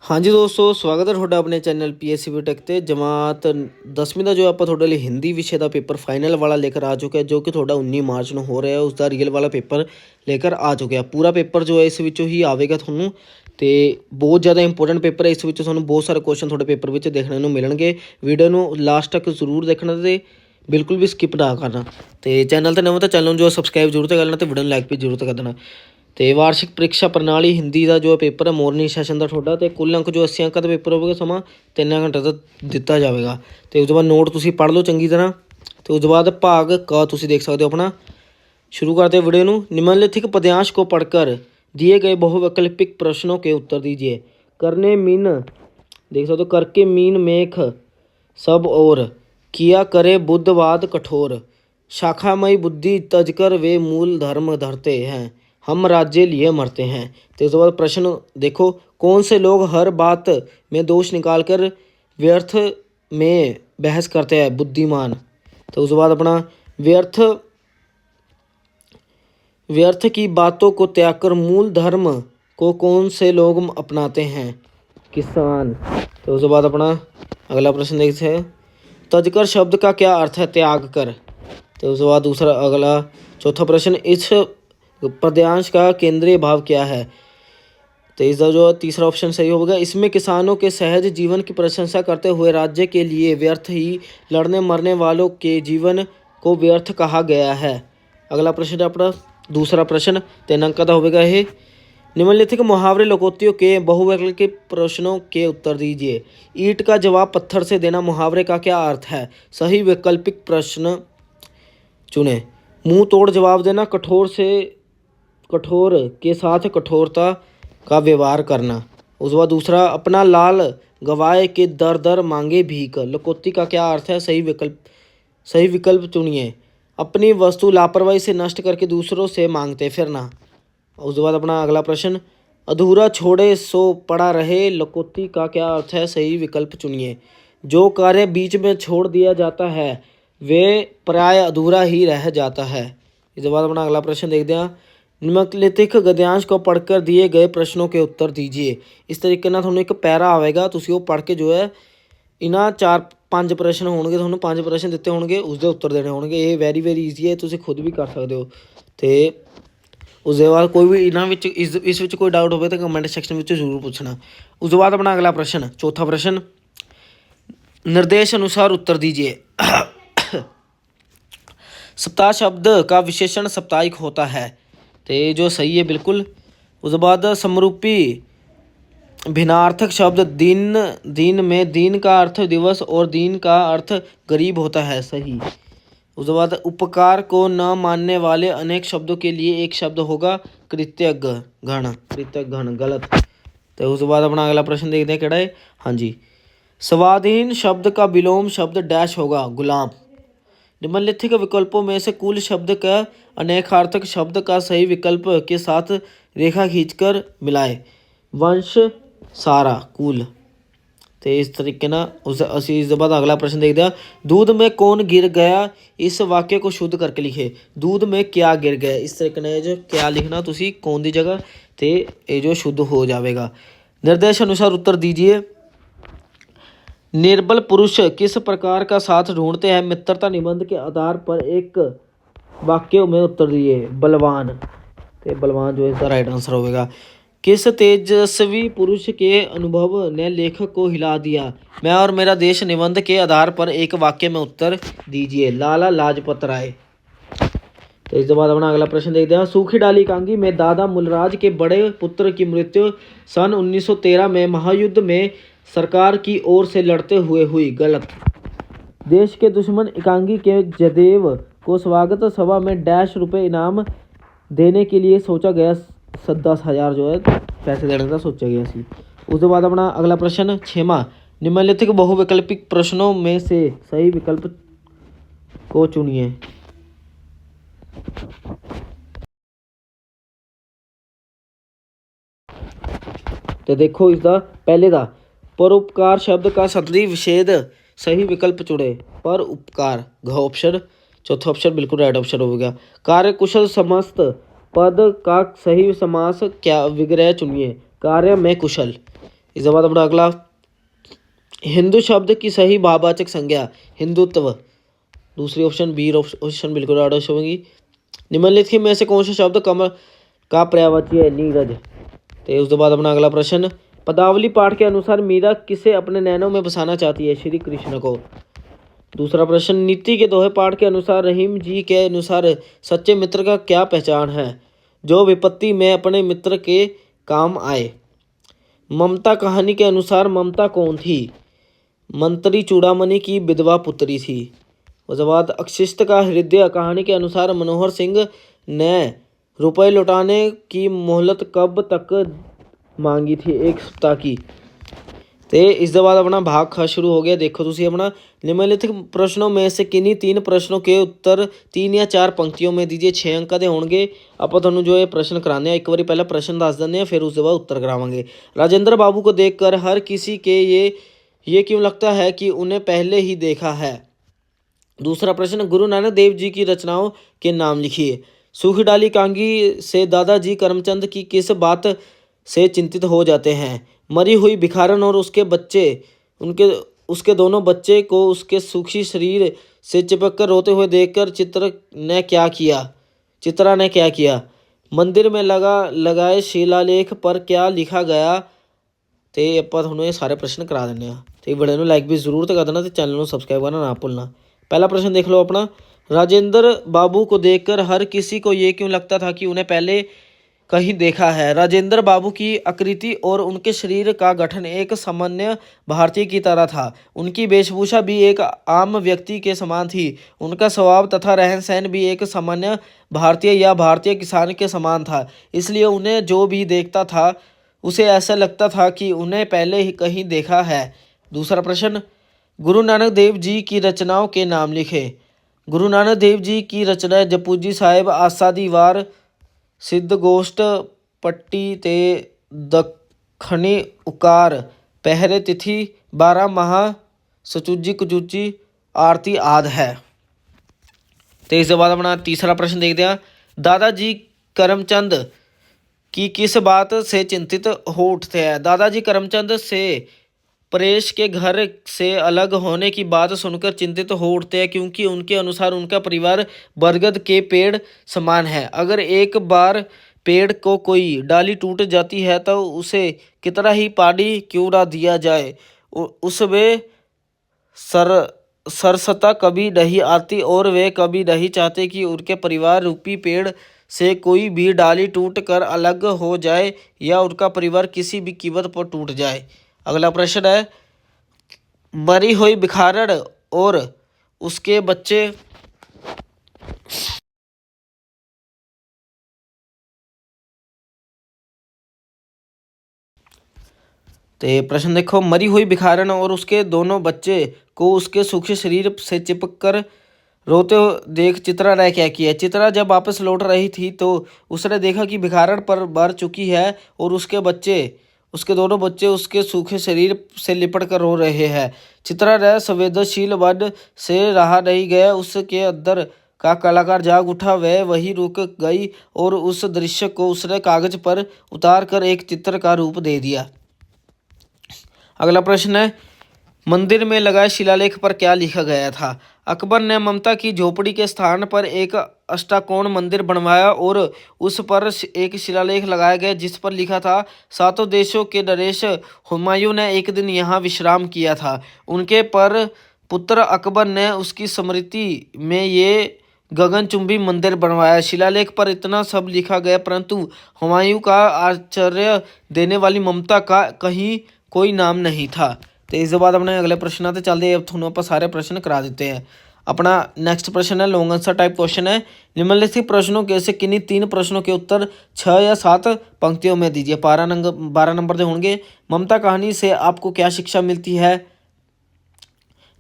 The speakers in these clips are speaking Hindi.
हाँ जी दोस्तों, स्वागत है ਤੁਹਾਡਾ ਆਪਣੇ ਚੈਨਲ PSCB ਟੈਕ ਤੇ। ਜਮਾਤ 10ਵੀਂ ਦਾ ਜੋ ਆਪਾਂ ਤੁਹਾਡੇ ਲਈ ਹਿੰਦੀ ਵਿਸ਼ੇ ਦਾ ਪੇਪਰ ਫਾਈਨਲ ਵਾਲਾ लेकर आ ਚੁੱਕਿਆ, ਜੋ ਕਿ ਤੁਹਾਡਾ 19 ਮਾਰਚ ਨੂੰ ਹੋ ਰਿਹਾ। ਉਸ ਦਾ ਰੀਅਲ ਵਾਲਾ ਪੇਪਰ लेकर आ ਚੁੱਕਿਆ। ਪੂਰਾ ਪੇਪਰ ਜੋ ਹੈ ਇਸ ਵਿੱਚੋਂ ਹੀ ਆਵੇਗਾ ਤੁਹਾਨੂੰ, ਤੇ ਬਹੁਤ ਜ਼ਿਆਦਾ ਇੰਪੋਰਟੈਂਟ ਪੇਪਰ ਹੈ। ਇਸ ਵਿੱਚੋਂ ਤੁਹਾਨੂੰ ਬਹੁਤ ਸਾਰੇ ਕੁਐਸਚਨ ਤੁਹਾਡੇ ਪੇਪਰ ਵਿੱਚ ਦੇਖਣ ਨੂੰ ਮਿਲਣਗੇ। ਵੀਡੀਓ ਨੂੰ ਲਾਸਟ ਤੱਕ ਜ਼ਰੂਰ ਦੇਖਣਾ ਤੇ ਬਿਲਕੁਲ ਵੀ ਸਕਿਪ ਨਾ ਕਰਨਾ। ਤੇ ਚੈਨਲ 'ਤੇ ਨਵਾਂ ਤਾਂ ਚੈਨਲ ਨੂੰ ਜੋ ਸਬਸਕ੍ਰਾਈਬ ਜ਼ਰੂਰ ਕਰ ਲੈਣਾ ਤੇ ਵੀਡੀਓ ਨੂੰ ਲਾਈਕ ਵੀ ਜ਼ਰੂਰ ਕਰ ਦੇਣਾ। ਤੇ ਵਾਰਸ਼ਿਕ ਪ੍ਰੀਖਿਆ ਪ੍ਰਣਾਲੀ ਹਿੰਦੀ ਦਾ ਜੋ ਪੇਪਰ ਹੈ ਮੋਰਨਿੰਗ ਸੈਸ਼ਨ ਦਾ ਤੁਹਾਡਾ, ਤੇ ਕੁੱਲ ਅੰਕ ਜੋ 80 ਅੰਕਾਂ ਦਾ ਪੇਪਰ ਹੋਵੇਗਾ। ਸਮਾਂ 3 ਘੰਟੇ ਦਾ ਦਿੱਤਾ ਜਾਵੇਗਾ। ਤੇ ਉਸ ਤੋਂ ਬਾਅਦ ਨੋਟ ਤੁਸੀਂ ਪੜ੍ਹ ਲਓ ਚੰਗੀ ਤਰ੍ਹਾਂ। ਤੇ ਉਸ ਤੋਂ ਬਾਅਦ ਭਾਗ ਕ ਤੁਸੀਂ ਦੇਖ ਸਕਦੇ ਹੋ ਆਪਣਾ। शुरू करते हैं वीडियो। निम्नलिखित पद्यांश को पढ़कर दिए गए बहुवैकल्पिक प्रश्नों के उत्तर दीजिए। करने मीन देख सकते हो, करके मीन मेख सब और, किया करे बुद्धवाद कठोर, शाखामयी बुद्धि तजकर वे मूल धर्म धरते हैं, हम राज्य लिए मरते हैं। तो इसके बाद प्रश्न देखो, कौन से लोग हर बात में दोष निकाल कर व्यर्थ में बहस करते हैं? बुद्धिमान। तो उसके बाद अपना व्यर्थ की बातों को त्याग कर मूल धर्म को कौन से लोग अपनाते हैं? किसान। तो उसके बाद अपना अगला प्रश्न देखते हैं, तजकर शब्द का क्या अर्थ है? त्याग कर। तो उसके बाद दूसरा अगला चौथा प्रश्न, इस पद्यांश का केंद्रीय भाव क्या है? तो इसका जो तीसरा ऑप्शन सही होगा। इसमें किसानों के सहज जीवन की प्रशंसा करते हुए राज्य के लिए व्यर्थ ही लड़ने मरने वालों के जीवन को व्यर्थ कहा गया है। अगला प्रश्न अपना दूसरा प्रश्न 3 अंक का होगा। ये निम्नलिखित मुहावरे लोकोक्तियों के बहुवैकल्पिक प्रश्नों के उत्तर दीजिए। ईंट का जवाब पत्थर से देना मुहावरे का क्या अर्थ है? सही वैकल्पिक प्रश्न चुने। मुंह तोड़ जवाब देना, कठोर के साथ कठोरता का व्यवहार करना। उसके बाद दूसरा, अपना लाल गवाए के दर दर मांगे भीख, लोकोक्ति का क्या अर्थ है? सही विकल्प चुनिए। अपनी वस्तु लापरवाही से नष्ट करके दूसरों से मांगते फिरना। उसके बाद अपना अगला प्रश्न, अधूरा छोड़े सो पड़ा रहे, लोकोक्ति का क्या अर्थ है? सही विकल्प चुनिए। जो कार्य बीच में छोड़ दिया जाता है वे प्राय अधूरा ही रह जाता है। इसके बाद अपना अगला प्रश्न देखते हैं, निम्नलिखित गद्यांश को पढ़कर दिए गए प्रश्नों के उत्तर दीजिए। इस तरीके ना थोड़ा एक पैरा आएगा, तुसी वो पढ़ के जो है इन्हां 4-5 प्रश्न होंगे, ਤੁਹਾਨੂੰ 5 प्रश्न ਦਿੱਤੇ ਹੋਣਗੇ, ਉਸਦੇ ਉੱਤਰ ਦੇਣੇ ਹੋਣਗੇ। ਇਹ ਵੈਰੀ ਈਜ਼ੀ ਹੈ, ਤੁਸੀਂ ਖੁਦ ਵੀ ਕਰ ਸਕਦੇ ਹੋ। ਤੇ ਉਸ ਦੇ ਬਾਅਦ ਕੋਈ ਵੀ ਇਹਨਾਂ ਵਿੱਚ ਇਸ ਵਿੱਚ ਕੋਈ ਡਾਊਟ ਹੋਵੇ ਤਾਂ ਕਮੈਂਟ ਸੈਕਸ਼ਨ ਵਿੱਚ ਜ਼ਰੂਰ ਪੁੱਛਣਾ। ਉਸ ਤੋਂ ਬਾਅਦ ਆਪਣਾ ਅਗਲਾ ਪ੍ਰਸ਼ਨ, ਚੌਥਾ ਪ੍ਰਸ਼ਨ, निर्देश अनुसार उत्तर दीजिए। सप्ताह शब्द का विशेषण साप्ताहिक होता है, तो ये जो सही है बिल्कुल। उसके बाद समरूपी भिन्नार्थक शब्द दिन में दिन का अर्थ दिवस और दिन का अर्थ गरीब होता है, सही। उसके बाद उपकार को न मानने वाले अनेक शब्दों के लिए एक शब्द होगा कृतघ्न, गलत। तो उसके बाद अपना अगला प्रश्न देखते हैं केड़ा है। हाँ जी, स्वाधीन शब्द का विलोम शब्द डैश होगा, गुलाम। निम्नलिखित विकल्पों में से कुल शब्द का अनेकार्थक शब्द का सही विकल्प के साथ रेखा खींचकर मिलाए। वंश, सारा, कुल। तो इस तरीके ना असी इस बाद अगला प्रश्न देखते हैं, दूध में कौन गिर गया, इस वाक्य को शुद्ध करके लिखे। दूध में क्या गिर गया, इस तरीके ने जो क्या लिखना तुसी कौन दी जगह, तो ये जो शुद्ध हो जाएगा। निर्देश अनुसार उत्तर दीजिए। निर्बल पुरुष किस प्रकार का साथ ढूंढते हैं? मित्रता निबंध के आधार पर एक वाक्य में उत्तर दिए। बलवान, तो बलवान जो इसका राइट आंसर होगा। किस तेजस्वी पुरुष के अनुभव ने लेखक को हिला दिया? मैं और मेरा देश निबंध के आधार पर एक वाक्य में उत्तर दीजिए। लाला लाजपत राय। तो इसके बाद अपना अगला प्रश्न देखते हैं, सूखी डाली कांगी में दादा मूलराज के बड़े पुत्र की मृत्यु सन 1913 में महायुद्ध में सरकार की ओर से लड़ते हुए हुई, गलत। देश के दुश्मन एकांगी के जयदेव को स्वागत सभा में डैश रुपये इनाम देने के लिए सोचा गया। 10,000 जो है पैसे देने का सोचा गया सी। उसके बाद अपना अगला प्रश्न 6वां, निम्नलिखित बहुवैकल्पिक प्रश्नों में से सही विकल्प को चुनिए। तो देखो इसका पहले का परोपकार शब्द का संधि विच्छेद, सही विकल्प चुने। पर उपकार, घ ऑप्शन, चौथा ऑप्शन बिल्कुल राइट ऑप्शन होगा। कार्य कुशल समस्त पद का सही समास क्या, विग्रह चुनिए। कार्य में कुशल। इसके बाद अपना अगला, हिंदू शब्द की सही भाववाचक संज्ञा हिंदुत्व, दूसरी ऑप्शन बी ऑप्शन बिल्कुल आदर्श होगी। निम्नलिखित में से कौन सा शब्द कमल का पर्यायवाची है, नीरज। तो उसके बाद अपना अगला प्रश्न, पदावली पाठ के अनुसार मीरा किसे अपने नैनों में बसाना चाहती है, श्री कृष्ण को। दूसरा प्रश्न, नीति के दोहे पाठ के अनुसार रहीम जी के अनुसार सच्चे मित्र का क्या पहचान है, जो विपत्ति में अपने मित्र के काम आए। ममता कहानी के अनुसार ममता कौन थी, मंत्री चूड़ामणि की विधवा पुत्री थी। उसके बाद, अक्षिष्ट का हृदय कहानी के अनुसार मनोहर सिंह ने रुपए लौटाने की मोहलत कब तक मांगी थी, 1 सप्ताह की। तो इसके बाद अपना भाग ख शुरू हो गया। देखो तुसी अपना, निम्नलिखित प्रश्नों में से किन्हीं 3 प्रश्नों के उत्तर 3 या 4 पंक्तियों में दीजिए। 6 अंक के होंगे। आप थानू जो ये प्रश्न कराने एक बार पहले प्रश्न दस देने, फिर उसके बाद उत्तर करावांगे। राजेंद्र बाबू को देखकर हर किसी के ये क्यों लगता है कि उन्हें पहले ही देखा है। दूसरा प्रश्न, गुरु नानक देव जी की रचनाओं के नाम लिखिए। सूखी डाली कांगी से दादाजी करमचंद की किस बात से चिंतित हो जाते हैं। मरी हुई भिखारन और उसके बच्चे उसके दोनों बच्चे को उसके सूखी शरीर से चिपक कर रोते हुए देखकर चित्रा ने क्या किया। मंदिर में लगाए शिलालेख पर क्या लिखा गया। तो ਆਪਾਂ ਤੁਹਾਨੂੰ ਇਹ ਸਾਰੇ प्रश्न करा ਦਿੰਦੇ ਆ। ਤੇ ਵੀਡੀਓ ਨੂੰ ਲਾਈਕ भी ਜ਼ਰੂਰ ਕਰ देना, तो चैनल को सब्सक्राइब करना ना भूलना। पहला प्रश्न देख लो अपना, राजेंद्र बाबू को देखकर हर किसी को ये क्यों लगता था कि उन्हें पहले कहीं देखा है। राजेंद्र बाबू की आकृति और उनके शरीर का गठन एक सामान्य भारतीय की तरह था। उनकी वेशभूषा भी एक आम व्यक्ति के समान थी। उनका स्वभाव तथा रहन सहन भी एक सामान्य भारतीय या भारतीय किसान के समान था। इसलिए उन्हें जो भी देखता था उसे ऐसा लगता था कि उन्हें पहले ही कहीं देखा है। दूसरा प्रश्न, गुरु नानक देव जी की रचनाओं के नाम लिखे। गुरु नानक देव जी की रचनाएं जपूजी साहिब, आसा दी वार, सिद्ध गोष्ठ, पट्टी ते दखनी उकार, पहरे तिथि, 12 महा, सचूजी कुचूची, आरती आदि है। तो इसके बाद अपना तीसरा प्रश्न देखते हैं, दादाजी करमचंद की किस बात से चिंतित हो उठते हैं। दादाजी करमचंद से परेश के घर से अलग होने की बात सुनकर चिंतित हो उठते हैं, क्योंकि उनके अनुसार उनका परिवार बरगद के पेड़ समान है। अगर एक बार पेड़ को कोई डाली टूट जाती है तो उसे कितना ही पानी क्यों ना दिया जाए, उसमें सरसता कभी नहीं आती और वे कभी नहीं चाहते कि उनके परिवार रूपी पेड़ से कोई भी डाली टूट कर अलग हो जाए या उनका परिवार किसी भी कीमत पर टूट जाए। अगला प्रश्न है, मरी हुई भिखारन और उसके बच्चे तो प्रश्न देखो, मरी हुई भिखारन और उसके दोनों बच्चे को उसके सूखे शरीर से चिपक कर रोते देख चित्रा ने क्या किया। चित्रा जब वापस लौट रही थी तो उसने देखा कि भिखारन पर मर चुकी है और उसके दोनों बच्चे उसके सूखे शरीर से लिपट कर रो रहे हैं। चित्रा ने संवेदनशील मन से रहा नहीं गया, उसके अंदर का कलाकार जाग उठा। वह वहीं रुक गई और उस दृश्य को उसने कागज पर उतार कर एक चित्र का रूप दे दिया। अगला प्रश्न है, मंदिर में लगाए शिलालेख पर क्या लिखा गया था। अकबर ने ममता की झोपड़ी के स्थान पर एक अष्टकोण मंदिर बनवाया और उस पर एक शिलालेख लगाया गया जिस पर लिखा था, सातों देशों के नरेश हुमायूं ने एक दिन यहाँ विश्राम किया था। उनके पर पुत्र अकबर ने उसकी स्मृति में ये गगनचुंबी मंदिर बनवाया। शिलालेख पर इतना सब लिखा गया, परंतु हुमायूं का आश्चर्य देने वाली ममता का कहीं कोई नाम नहीं था। तो इसके बाद अपने अगले प्रश्न आते चलते हैं। अब थोड़ा आप सारे प्रश्न करा देते हैं। अपना नेक्स्ट प्रश्न है लॉन्ग आंसर टाइप क्वेश्चन है। निम्नलिखित प्रश्नों के से किन्हीं 3 प्रश्नों के उत्तर 6 या 7 पंक्तियों में दीजिए। 12 नंबर के होंगे। ममता कहानी से आपको क्या शिक्षा मिलती है।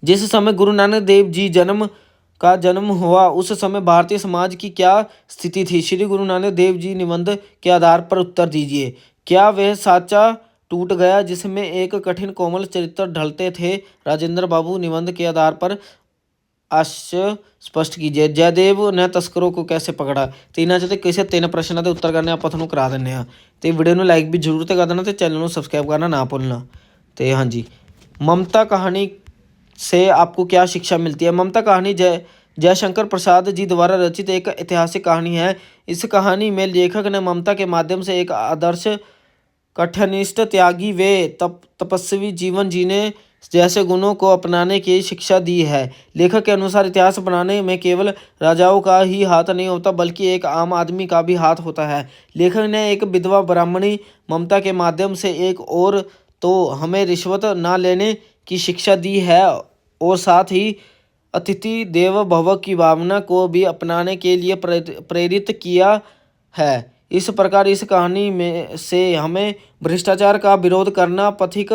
जिस समय गुरु नानक देव जी जन्म हुआ उस समय भारतीय समाज की क्या स्थिति थी। श्री गुरु नानक देव जी निबंध के आधार पर उत्तर दीजिए। क्या वह साचा टूट गया जिसमें एक कठिन कोमल चरित्र ढलते थे। राजेंद्र बाबू निबंध के आधार पर आशय स्पष्ट कीजिए। जयदेव ने तस्करों को कैसे पकड़ा। तो इन्हां चोਂ ਕਿਸੇ 3 ਪ੍ਰਸ਼ਨਾਂ ਦੇ ਉੱਤਰ ਕਰਨੇ ਆਪਾਂ ਤੁਹਾਨੂੰ ਕਰਾ ਦਿੰਦੇ ਆ। ਤੇ ਵੀਡੀਓ ਨੂੰ ਲਾਈਕ ਵੀ ਜ਼ਰੂਰ ਤੇ ਕਰ ਦੇਣਾ ਤੇ ਚੈਨਲ ਨੂੰ ਸਬਸਕ੍ਰਾਈਬ ਕਰਨਾ ਨਾ ਭੁੱਲਣਾ। ਤੇ ਹਾਂਜੀ, ममता कहानी से आपको क्या शिक्षा मिलती है। ममता कहानी जयशंकर प्रसाद जी द्वारा रचित एक ऐतिहासिक कहानी है। इस कहानी में लेखक ने ममता के माध्यम से एक आदर्श कठनिष्ठ त्यागी व तपस्वी जीवन जीने जैसे गुणों को अपनाने की शिक्षा दी है। लेखक के अनुसार इतिहास बनाने में केवल राजाओं का ही हाथ नहीं होता बल्कि एक आम आदमी का भी हाथ होता है। लेखक ने एक विधवा ब्राह्मणी ममता के माध्यम से एक और तो हमें रिश्वत ना लेने की शिक्षा दी है और साथ ही अतिथि देव भव की भावना को भी अपनाने के लिए प्रेरित किया है। इस प्रकार इस कहानी में से हमें भ्रष्टाचार का विरोध करना, पथिक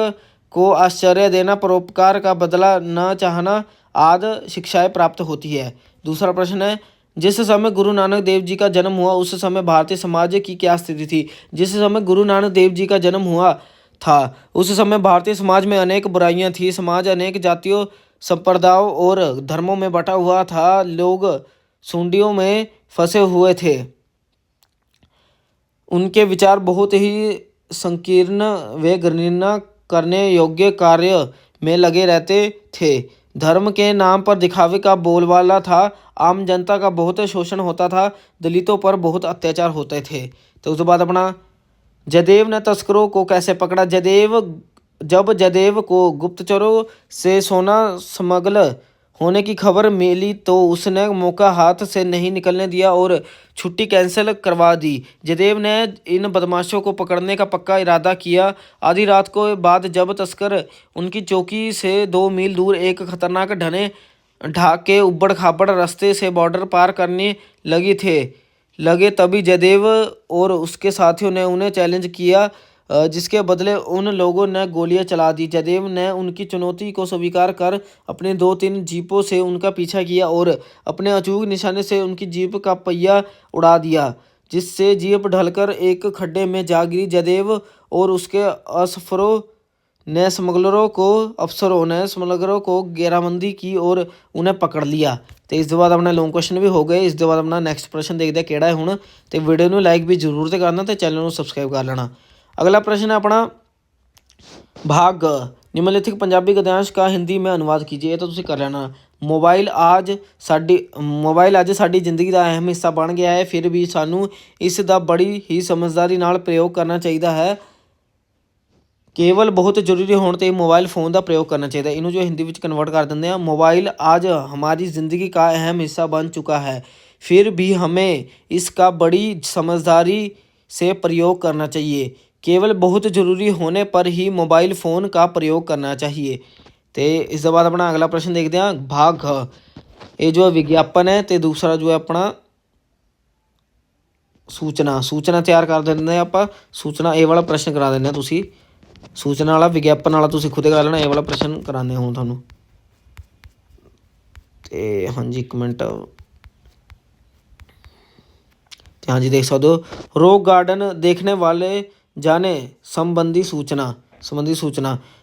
को आश्चर्य देना, परोपकार का बदला न चाहना आदि शिक्षाएं प्राप्त होती है। दूसरा प्रश्न है, जिस समय गुरु नानक देव जी का जन्म हुआ उस समय भारतीय समाज की क्या स्थिति थी। जिस समय गुरु नानक देव जी का जन्म हुआ था उस समय भारतीय समाज में अनेक बुराइयां थी। समाज अनेक जातियों, संप्रदायों और धर्मों में बटा हुआ था। लोग सुंडियों में फंसे हुए थे। उनके विचार बहुत ही संकीर्ण व घृणा करने योग्य कार्य में लगे रहते थे। धर्म के नाम पर दिखावे का बोलबाला था। आम जनता का बहुत शोषण होता था। दलितों पर बहुत अत्याचार होते थे। तो उसके बाद अपना जयदेव ने तस्करों को कैसे पकड़ा। जब जयदेव को गुप्तचरों से सोना स्मगल होने की खबर मिली तो उसने मौका हाथ से नहीं निकलने दिया और छुट्टी कैंसिल करवा दी। जयदेव ने इन बदमाशों को पकड़ने का पक्का इरादा किया। आधी रात को बाद जब तस्कर उनकी चौकी से 2 मील दूर एक खतरनाक ढने ढाक के उबड़ खाबड़ रास्ते से बॉर्डर पार करने लगे तभी जयदेव और उसके साथियों ने उन्हें चैलेंज किया, जिसके बदले उन लोगों ने गोलियां चला दी। जयदेव ने उनकी चुनौती को स्वीकार कर अपने 2-3 जीपों से उनका पीछा किया और अपने अचूक निशाने से उनकी जीप का पहिया उड़ा दिया, जिससे जीप ढलकर एक खड्डे में जा गिरी। जयदेव और उसके अफसरों ने स्मगलरों को घेराबंदी की और उन्हें पकड़ लिया। तो इस बाद अपना लॉन्ग क्वेश्चन भी हो गए। इस बाद अपना नैक्सट प्रश्न देखते हैं किहड़ा है हुण। तो वीडियो में लाइक भी जरूर से करना तो चैनल को सबसक्राइब कर लेना। अगला प्रश्न है अपना भाग निम्नलिखित पंजाबी गद्यांश का हिंदी में अनुवाद कीजिए। तो तुसीं कर लेना। मोबाइल आज साडी जिंदगी का अहम हिस्सा बन गया है, फिर भी सानू इसका बड़ी ही समझदारी नाल प्रयोग करना चाहिए है। केवल बहुत जरूरी होने ते मोबाइल फ़ोन का प्रयोग करना चाहिए। इन्हों जो हिंदी में कन्वर्ट कर देंगे, मोबाइल आज हमारी ज़िंदगी का अहम हिस्सा बन चुका है, फिर भी हमें इसका बड़ी समझदारी से प्रयोग करना चाहिए। केवल बहुत ज़रूरी होने पर ही मोबाइल फ़ोन का प्रयोग करना चाहिए। तो इस बाद अपना अगला प्रश्न देखते हैं भाग घ। ये जो विज्ञापन है तो दूसरा जो है अपना सूचना तैयार कर देंगे आप। सूचना ये वाला प्रश्न करा दें तुसी। सूचना वाला विज्ञापन वाला तुसी खुद करा लेना। ये वाला प्रश्न कराने हूँ थानू। तो हाँ जी, एक मिनट। हाँ जी, देख सकते हो रॉक गार्डन देखने वाले जाने संबंधी सूचना।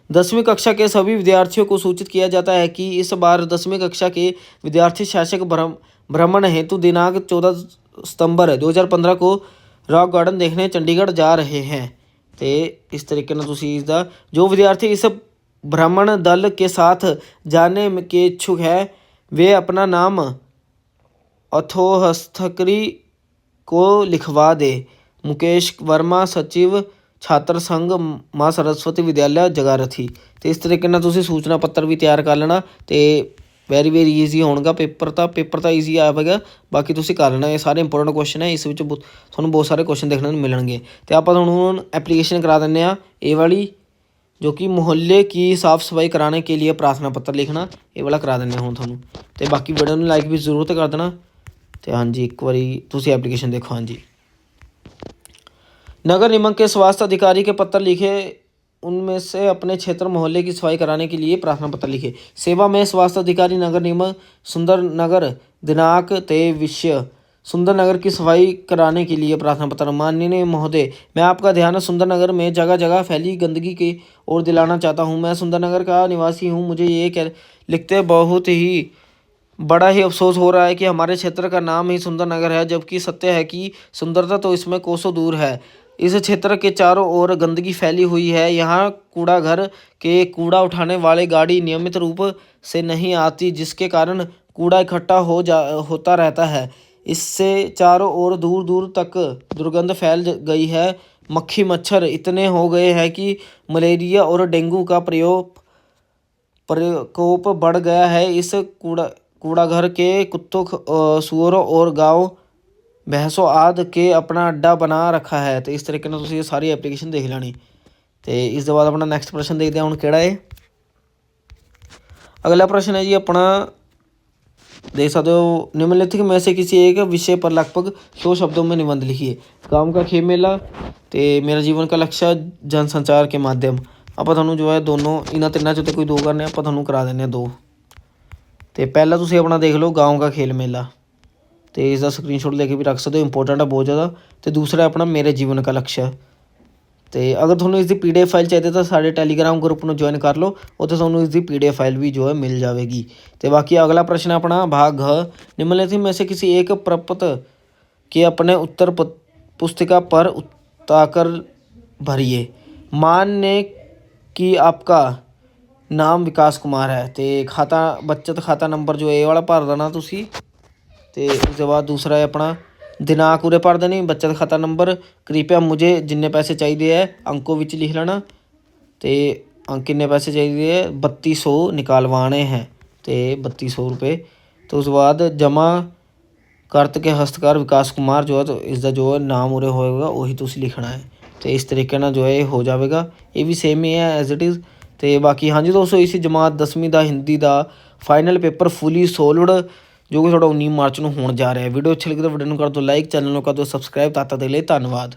10वीं कक्षा के सभी विद्यार्थियों को सूचित किया जाता है कि इस बार 10वीं कक्षा के विद्यार्थी शैक्षिक भ्रमण हेतु दिनांक 14 सितंबर 2015 को रॉक गार्डन देखने चंडीगढ़ जा रहे हैं। तो इस तरीके ना तुसी इसका जो विद्यार्थी इस भ्रमण दल के साथ जाने के इच्छुक है वे अपना नाम अथोहस्थकरी को लिखवा दे। मुकेश वर्मा, सचिव छात्र संघ, माँ सरस्वती विद्यालय जगारथी। तो इस तरीके ना तुसी सूचना पत्र भी तैयार कर लेना। तो वेरी ईजी होगा पेपर तो ईजी आएगा। बाकी तुसी कर लेना। ये सारे इंपोर्टेंट क्वेश्चन है, इस थोड़ा बहुत सारे क्वेश्चन देखने को मिलेंगे। तो आप थोड़ा एप्लीकेशन करा दें ये वाली, जो कि मोहल्ले की साफ़ सफाई कराने के लिए प्रार्थना पत्र लिखना, ये वाला करा दें हूँ थोड़ा। तो बाकी वीडियो में लाइक भी जरूर कर देना। तो हाँ जी, एक बारी तुसी एप्लीकेशन देखो। हाँ जी, नगर निगम के स्वास्थ्य अधिकारी के पत्र लिखे, उनमें से अपने क्षेत्र मोहल्ले की सफाई कराने के लिए प्रार्थना पत्र लिखे। सेवा में स्वास्थ्य अधिकारी नगर निगम सुंदर नगर दिनांक ते विषय सुंदर नगर की सफाई कराने के लिए प्रार्थना पत्र। माननीय महोदय, मैं आपका ध्यान सुंदर नगर में जगह जगह फैली गंदगी की ओर दिलाना चाहता हूं। मैं सुंदर नगर का निवासी हूं। मुझे ये लिखते बहुत ही बड़ा ही अफसोस हो रहा है कि हमारे क्षेत्र का नाम ही सुंदर नगर है, जबकि सत्य है कि सुंदरता तो इसमें कोसों दूर है। इस क्षेत्र के चारों ओर गंदगी फैली हुई है। यहाँ कूड़ा घर के कूड़ा उठाने वाले गाड़ी नियमित रूप से नहीं आती, जिसके कारण कूड़ा इकट्ठा होता रहता है। इससे चारों ओर दूर दूर तक दुर्गंध फैल गई है। मक्खी मच्छर इतने हो गए हैं कि मलेरिया और डेंगू का प्रकोप बढ़ गया है। इस कूड़ाघर के कुत्तों सूअरों और गांव भैंसों आदि के अपना अड्डा बना रखा है। तो इस तरीके ਨਾਲ ਤੁਸੀਂ ਇਹ ਸਾਰੀ ਐਪਲੀਕੇਸ਼ਨ ਦੇਖ ਲੈਣੀ। ਤੇ ਇਸ ਤੋਂ ਬਾਅਦ ਆਪਣਾ ਨੈਕਸਟ ਪ੍ਰਸ਼ਨ ਦੇਖਦੇ ਹਾਂ ਹੁਣ ਕਿਹੜਾ ਹੈ। अगला प्रश्न है जी अपना, देख सकते हो, निम्नलिखित में से किसी एक विषय पर लगभग 100 शब्दों में निबंध लिखिए। गांव का खेल मेला ਤੇ ਮੇਰਾ ਜੀਵਨ का लक्ष्य जनसंचार के माध्यम। ਆਪਾਂ ਤੁਹਾਨੂੰ ਜੋ ਹੈ ਦੋਨੋਂ ਇਹਨਾਂ ਤਿੰਨਾਂ ਚੋਂ ਕੋਈ ਦੋ ਕਰਨੇ ਆਪਾਂ ਤੁਹਾਨੂੰ ਕਰਾ ਦਿੰਦੇ ਹਾਂ ਦੋ। ਤੇ ਪਹਿਲਾ ਤੁਸੀਂ ਆਪਣਾ ਦੇਖ ਲਓ गांव का खेल मेला, ਤੇ ਇਸ ਦਾ ਸਕਰੀਨਸ਼ਾਟ ਲੈ ਕੇ ਵੀ ਰੱਖ ਸਕਦੇ ਹੋ, ਇੰਪੋਰਟੈਂਟ ਆ ਬਹੁਤ ਜ਼ਿਆਦਾ। ਤੇ ਦੂਸਰਾ ਆਪਣਾ ਮੇਰੇ ਜੀਵਨ का लक्ष्य। ਤੇ ਅਗਰ ਤੁਹਾਨੂੰ ਇਸ ਦੀ PDF ਫਾਈਲ ਚਾਹੀਦੀ ਤਾਂ ਸਾਡੇ ਟੈਲੀਗ੍ਰਾਮ ਗਰੁੱਪ ਨੂੰ ਜੁਆਇਨ ਕਰ ਲਓ, ਉੱਥੇ ਤੁਹਾਨੂੰ ਇਸ ਦੀ PDF ਫਾइल भी जो है मिल जाएगी। तो बाकी अगला प्रश्न अपना भाग घ, निम्नलिखित में से किसी एक प्रपत्र के अपने उत्तर पुस्तिका पर उताकर भरिए। मान ने कि आपका नाम विकास कुमार है, तो खाता बचत खाता नंबर जो ए वाला भर देना तुसी। तो उसके बाद दूसरा है अपना दिनांक उरे भर देनी, बचत खाता नंबर, कृपया मुझे जिन्ने पैसे चाहिए है अंकों विच लिख लेना। तो अंक किन्ने पैसे चाहिए है 3200 निकालवाने हैं, तो 3200 रुपये। तो उस बाद जमा करत के हस्तकार विकास कुमार जो है, तो इसका जो है नाम उरे होएगा वही तुसी लिखना है। तो इस तरीके ना जो है हो जाएगा, ये भी सेम ही है एज इट इज़। तो बाकी हाँ जी दोस्तों, इसी जमात 10वीं का हिंदी का फाइनल पेपर फुली सोल्वड जो कि थोड़ा 19 मार्च को होने जा रहा है। वीडियो अच्छी लगी तो वीडियो को कर दो लाइक, चैनल को कर दो सब्सक्राइब। तद तक के लिए धन्यवाद।